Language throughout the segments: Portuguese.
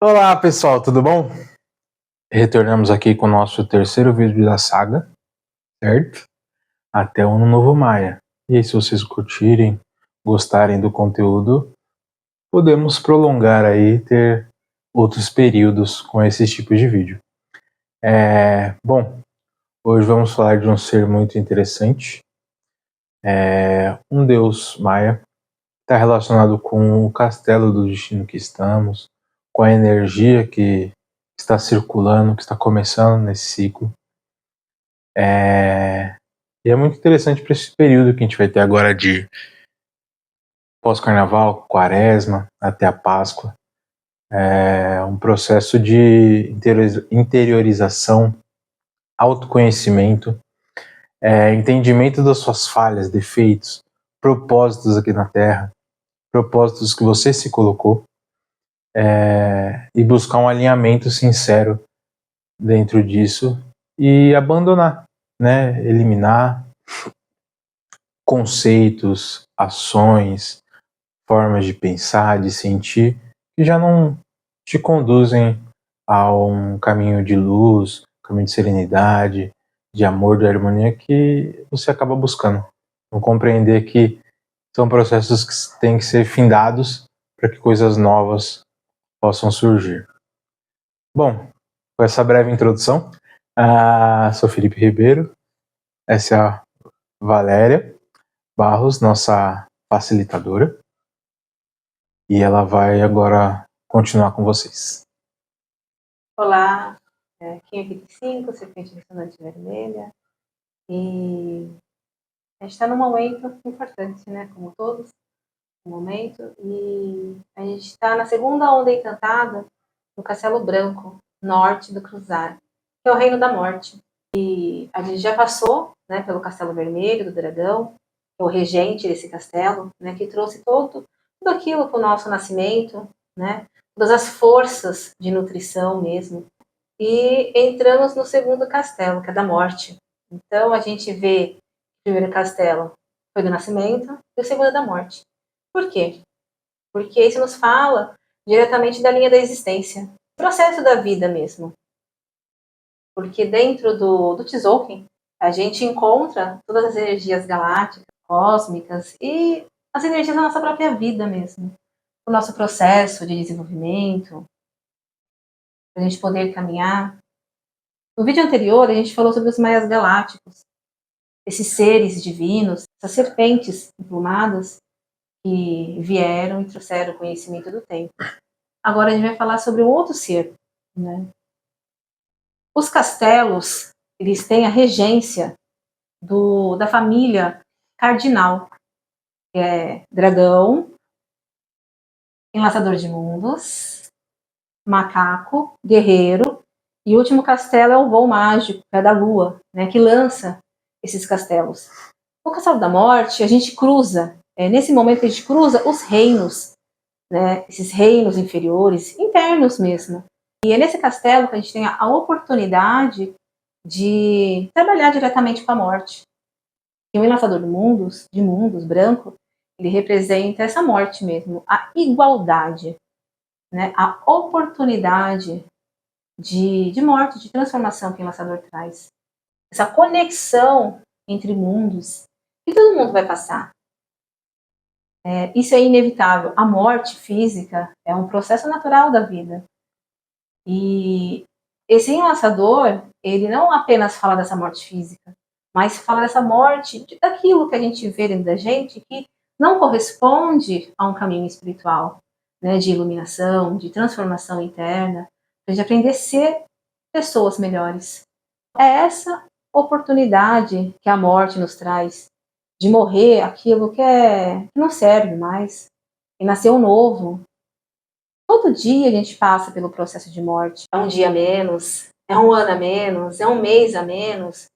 Olá pessoal, tudo bom? Retornamos aqui com o nosso terceiro vídeo da saga, certo? Até o Ano Novo Maia. E aí, se vocês curtirem, gostarem do conteúdo, podemos prolongar aí, ter outros períodos com esses tipos de vídeo. Bom, hoje vamos falar de um ser muito interessante, um deus maia, que está relacionado com o castelo do destino que estamos, com a energia que está circulando, que está começando nesse ciclo. E é muito interessante para esse período que a gente vai ter agora de pós-carnaval, quaresma, até a Páscoa. É um processo de interiorização, autoconhecimento, entendimento das suas falhas, defeitos, propósitos aqui na Terra, propósitos que você se colocou, e buscar um alinhamento sincero dentro disso e abandonar, né? Eliminar conceitos, ações, formas de pensar, de sentir, que já não te conduzem a um caminho de luz, caminho de serenidade, de amor, de harmonia que você acaba buscando. Não compreender que são processos que têm que ser findados para que coisas novas possam surgir. Bom, com essa breve introdução, sou Felipe Ribeiro, essa é a Valéria Barros, nossa facilitadora, e ela vai agora continuar com vocês. Olá, Kim 25, Serpente Ressonante Vermelha, e a gente está num momento importante, né, como todos, um momento, e a gente está na segunda onda encantada do Castelo Branco, norte do Cruzar, que é o Reino da Morte. E a gente já passou, né, pelo Castelo Vermelho, do Dragão, que é o regente desse castelo, né, que trouxe tudo aquilo para o nosso nascimento, né, todas as forças de nutrição mesmo. E entramos no segundo castelo, que é da morte. Então a gente vê o primeiro castelo foi do nascimento e o segundo é da morte. Por quê? Porque isso nos fala diretamente da linha da existência, processo da vida mesmo. Porque dentro do Tzolk'in, a gente encontra todas as energias galácticas, cósmicas e as energias da nossa própria vida mesmo. O nosso processo de desenvolvimento, para a gente poder caminhar. No vídeo anterior, a gente falou sobre os maias galácticos, esses seres divinos, essas serpentes emplumadas que vieram e trouxeram o conhecimento do tempo. Agora a gente vai falar sobre um outro ser, né? Os castelos, eles têm a regência da família cardinal, que é dragão, enlaçador de mundos, macaco, guerreiro, e o último castelo é o voo mágico, que é da lua, né, que lança esses castelos. No Castelo da Morte, a gente cruza, nesse momento a gente cruza os reinos, né, esses reinos inferiores, internos mesmo. E é nesse castelo que a gente tem a oportunidade de trabalhar diretamente com a morte. E o enlaçador de mundos, branco, ele representa essa morte mesmo, a igualdade, né, a oportunidade de morte, de transformação que o enlaçador traz. Essa conexão entre mundos, que todo mundo vai passar. Isso é inevitável. A morte física é um processo natural da vida. E esse enlaçador, ele não apenas fala dessa morte física, mas fala dessa morte, daquilo que a gente vê dentro da gente que não corresponde a um caminho espiritual, né, de iluminação, de transformação interna, para a gente aprender a ser pessoas melhores. É essa oportunidade que a morte nos traz, de morrer aquilo que não serve mais, e nascer um novo. Todo dia a gente passa pelo processo de morte. É um dia a menos, é um ano a menos, é um mês a menos.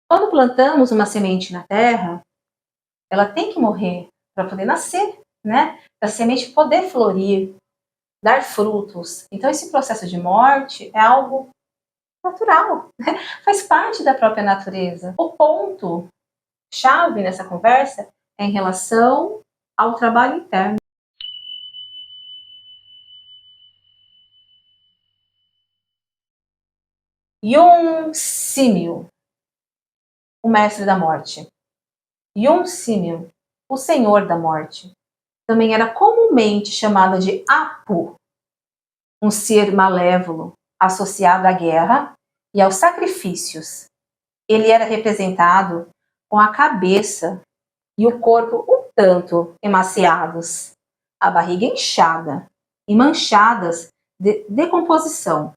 Quando plantamos uma semente na terra, ela tem que morrer para poder nascer, né? Para a semente poder florir, dar frutos. Então esse processo de morte é algo natural, né? Faz parte da própria natureza. O ponto chave nessa conversa é em relação ao trabalho interno. Yun Simil, o mestre da morte. Yun Simil, o senhor da morte. Também era comumente chamado de Apu, um ser malévolo associado à guerra e aos sacrifícios. Ele era representado com a cabeça e o corpo um tanto emaciados, a barriga inchada e manchadas de decomposição.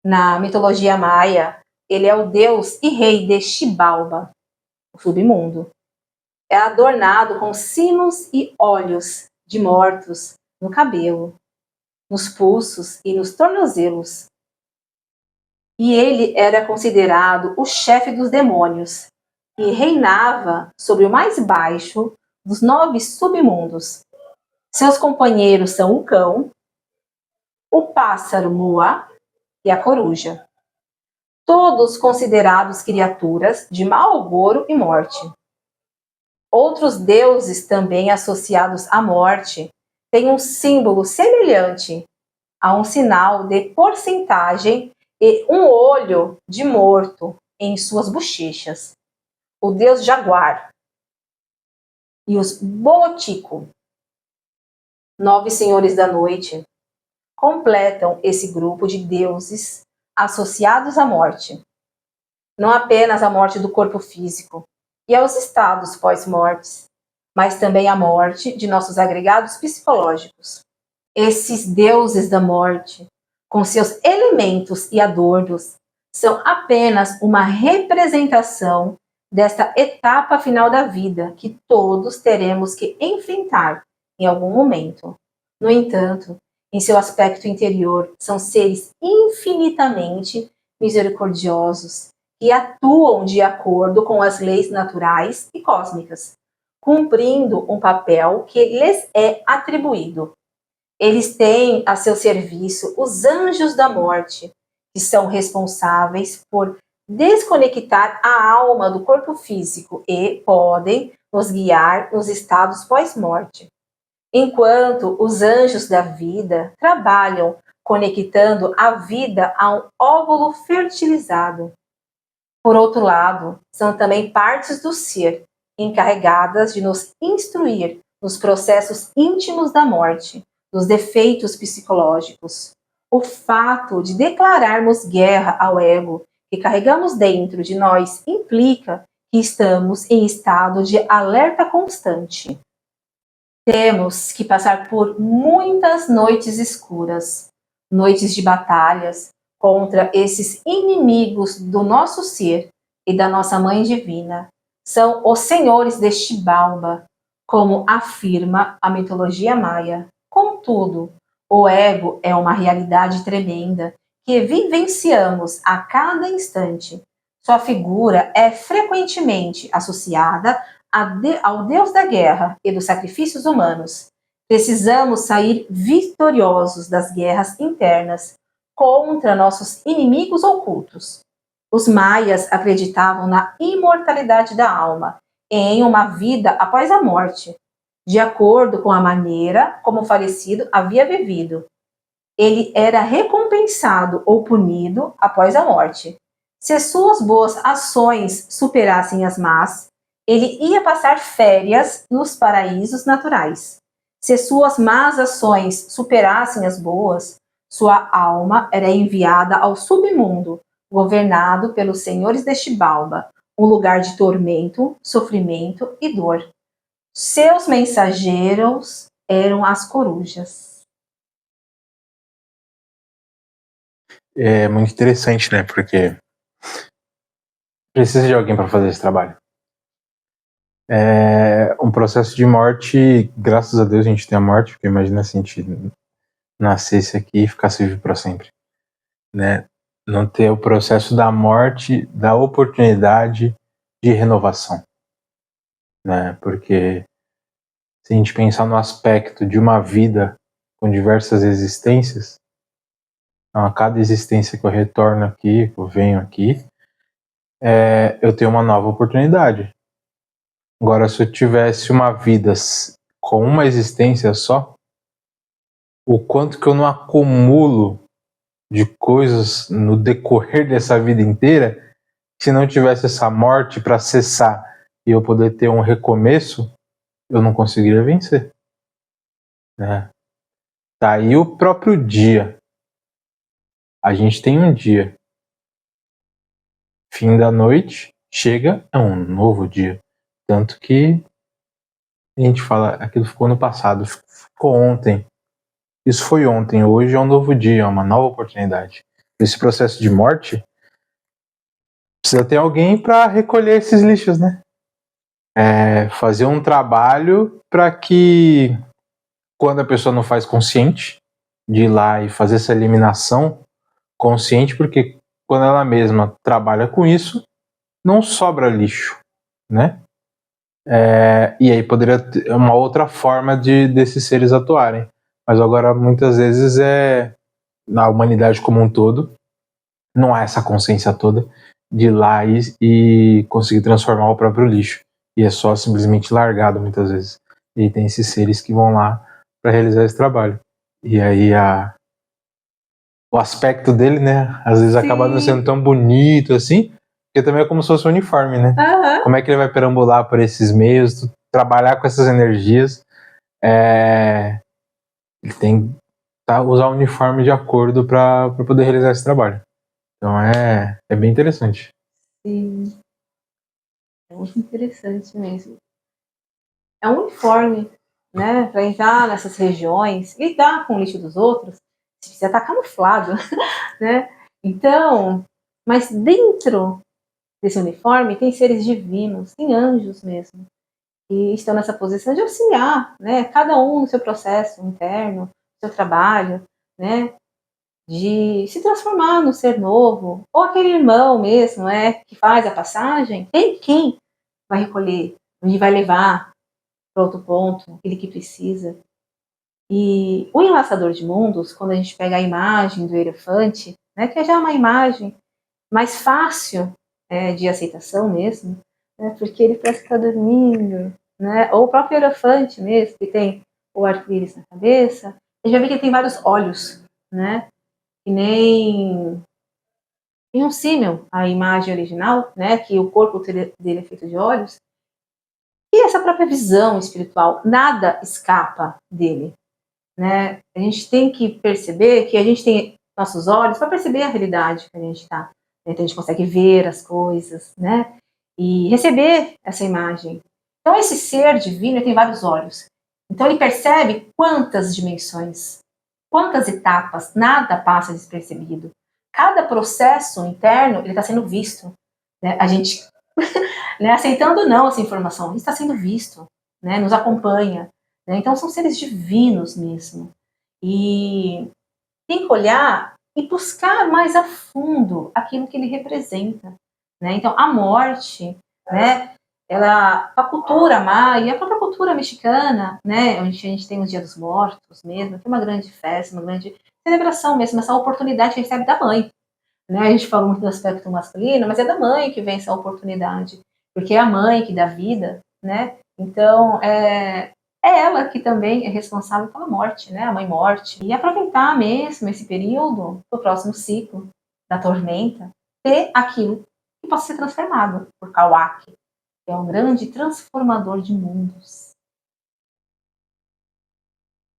Na mitologia maia, ele é o deus e rei de Xibalba, o submundo. É adornado com sinos e olhos de mortos no cabelo, nos pulsos e nos tornozelos. E ele era considerado o chefe dos demônios e reinava sobre o mais baixo dos 9 submundos. Seus companheiros são o cão, o pássaro Mua e a coruja. Todos considerados criaturas de mau agouro e morte. Outros deuses também associados à morte têm um símbolo semelhante a um sinal de porcentagem e um olho de morto em suas bochechas. O deus jaguar e os Botico, 9 senhores da noite, completam esse grupo de deuses associados à morte. Não apenas à morte do corpo físico e aos estados pós-mortes, mas também à morte de nossos agregados psicológicos. Esses deuses da morte, com seus elementos e adornos, são apenas uma representação desta etapa final da vida que todos teremos que enfrentar em algum momento. No entanto, em seu aspecto interior, são seres infinitamente misericordiosos e atuam de acordo com as leis naturais e cósmicas, cumprindo um papel que lhes é atribuído. Eles têm a seu serviço os anjos da morte, que são responsáveis por desconectar a alma do corpo físico e podem nos guiar nos estados pós-morte. Enquanto os anjos da vida trabalham conectando a vida a um óvulo fertilizado. Por outro lado, são também partes do ser, encarregadas de nos instruir nos processos íntimos da morte, dos defeitos psicológicos. O fato de declararmos guerra ao ego que carregamos dentro de nós implica que estamos em estado de alerta constante. Temos que passar por muitas noites escuras, noites de batalhas contra esses inimigos do nosso ser e da nossa Mãe Divina. São os senhores de Xibalba, como afirma a mitologia maia. Contudo, o ego é uma realidade tremenda que vivenciamos a cada instante. Sua figura é frequentemente associada ao Deus da guerra e dos sacrifícios humanos. Precisamos sair vitoriosos das guerras internas contra nossos inimigos ocultos. Os maias acreditavam na imortalidade da alma e em uma vida após a morte, de acordo com a maneira como o falecido havia vivido. Ele era recompensado ou punido após a morte. Se suas boas ações superassem as más, ele ia passar férias nos paraísos naturais. Se suas más ações superassem as boas, sua alma era enviada ao submundo, governado pelos senhores de Xibalba, um lugar de tormento, sofrimento e dor. Seus mensageiros eram as corujas. É muito interessante, né? Porque precisa de alguém para fazer esse trabalho. É um processo de morte, graças a Deus a gente tem a morte, porque imagina se a gente nascesse aqui e ficasse vivo para sempre, né? Não ter o processo da morte, da oportunidade de renovação, né? Porque se a gente pensar no aspecto de uma vida com diversas existências, então a cada existência que eu retorno aqui, que eu venho aqui, eu tenho uma nova oportunidade. Agora, se eu tivesse uma vida com uma existência só, o quanto que eu não acumulo de coisas no decorrer dessa vida inteira, se não tivesse essa morte para cessar e eu poder ter um recomeço, eu não conseguiria vencer. Né? Tá aí o próprio dia. A gente tem um dia. Fim da noite, chega, é um novo dia. Tanto que a gente fala, aquilo ficou no passado, ficou ontem. Isso foi ontem, hoje é um novo dia, é uma nova oportunidade. Esse processo de morte, precisa ter alguém para recolher esses lixos, né? Fazer um trabalho para que, quando a pessoa não faz consciente, de ir lá e fazer essa eliminação consciente, porque quando ela mesma trabalha com isso, não sobra lixo, né? E aí poderia ter uma outra forma desses seres atuarem. Mas agora, muitas vezes, na humanidade como um todo, não há essa consciência toda de ir lá e conseguir transformar o próprio lixo. E é só simplesmente largado, muitas vezes. E tem esses seres que vão lá para realizar esse trabalho. E aí o aspecto dele, né, às vezes acaba não sendo tão bonito assim, porque também é como se fosse um uniforme, né? Uhum. Como é que ele vai perambular por esses meios, trabalhar com essas energias? Ele tem que usar o uniforme de acordo para poder realizar esse trabalho. Então é bem interessante. Sim. É muito interessante mesmo. É um uniforme, né, para entrar nessas regiões, lidar com o lixo dos outros, precisa estar camuflado, né? Então, mas dentro desse uniforme tem seres divinos, tem anjos mesmo, que estão nessa posição de auxiliar, né? Cada um no seu processo interno, no seu trabalho, né? De se transformar no ser novo, ou aquele irmão mesmo, que faz a passagem, tem quem vai recolher, onde vai levar para outro ponto, aquele que precisa. E o enlaçador de mundos, quando a gente pega a imagem do elefante, né, que é já uma imagem mais fácil de aceitação mesmo, né, porque ele parece que está dormindo, né, ou o próprio elefante mesmo, que tem o arco-íris na cabeça, a gente vai ver que ele tem vários olhos, né, que nem em um símil, a imagem original, né, que o corpo dele é feito de olhos, e essa própria visão espiritual, nada escapa dele, né? A gente tem que perceber que a gente tem nossos olhos para perceber a realidade que a gente está. Então a gente consegue ver as coisas, né? E receber essa imagem. Então esse ser divino tem vários olhos. Então ele percebe quantas dimensões, quantas etapas, nada passa despercebido. Cada processo interno ele está sendo visto. Né? A gente né, aceitando ou não essa informação, está sendo visto, né, nos acompanha. Né, então são seres divinos mesmo. E tem que olhar e buscar mais a fundo aquilo que ele representa. Né? Então a morte, né, a cultura maia, a própria cultura mexicana, né, onde a gente tem os Dias dos Mortos mesmo, que é uma grande festa, uma grande celebração mesmo, essa oportunidade que a gente recebe da mãe. Né? A gente fala muito do aspecto masculino, mas é da mãe que vem essa oportunidade, porque é a mãe que dá vida, né? Então, é ela que também é responsável pela morte, né? A mãe morte. E aproveitar mesmo esse período do próximo ciclo da tormenta, ter aquilo que possa ser transformado por Kawak, que é um grande transformador de mundos.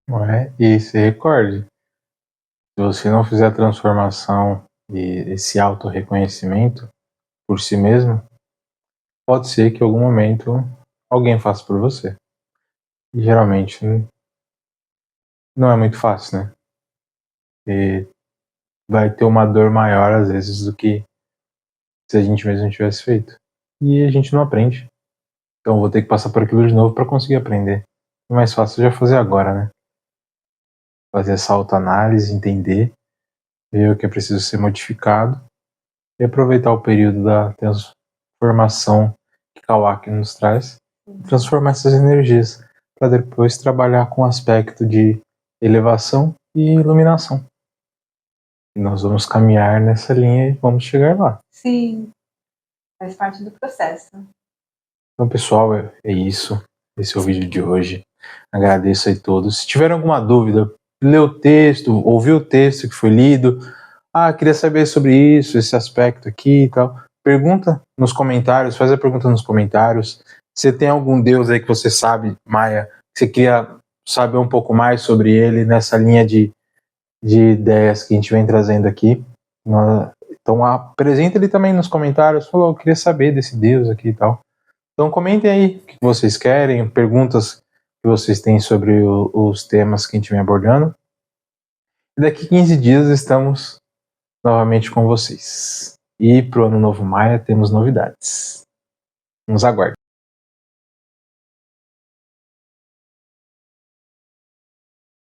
Não é? E se recorde, se você não fizer a transformação e esse auto-reconhecimento por si mesmo, pode ser que em algum momento alguém faça por você. E geralmente não é muito fácil, né? E vai ter uma dor maior às vezes do que se a gente mesmo tivesse feito. E a gente não aprende. Então eu vou ter que passar por aquilo de novo para conseguir aprender. É mais fácil já fazer agora, né? Fazer essa autoanálise, entender, ver o que é preciso ser modificado e aproveitar o período da transformação que Kawak nos traz, transformar essas energias para depois trabalhar com o aspecto de elevação e iluminação. E nós vamos caminhar nessa linha e vamos chegar lá. Sim, faz parte do processo. Então, pessoal, é isso. Esse é o vídeo de hoje. Agradeço a todos. Se tiverem alguma dúvida, lê o texto, ouviu o texto que foi lido, queria saber sobre isso, esse aspecto aqui e tal. Pergunta nos comentários, faz a pergunta nos comentários. Se tem algum Deus aí que você sabe, Maia, que você queria saber um pouco mais sobre ele nessa linha de ideias que a gente vem trazendo aqui. Então apresenta ele também nos comentários. Falou, eu queria saber desse Deus aqui e tal. Então comentem aí o que vocês querem, perguntas que vocês têm sobre os temas que a gente vem abordando. E daqui 15 dias estamos novamente com vocês. E pro Ano Novo Maia temos novidades. Nos aguardem.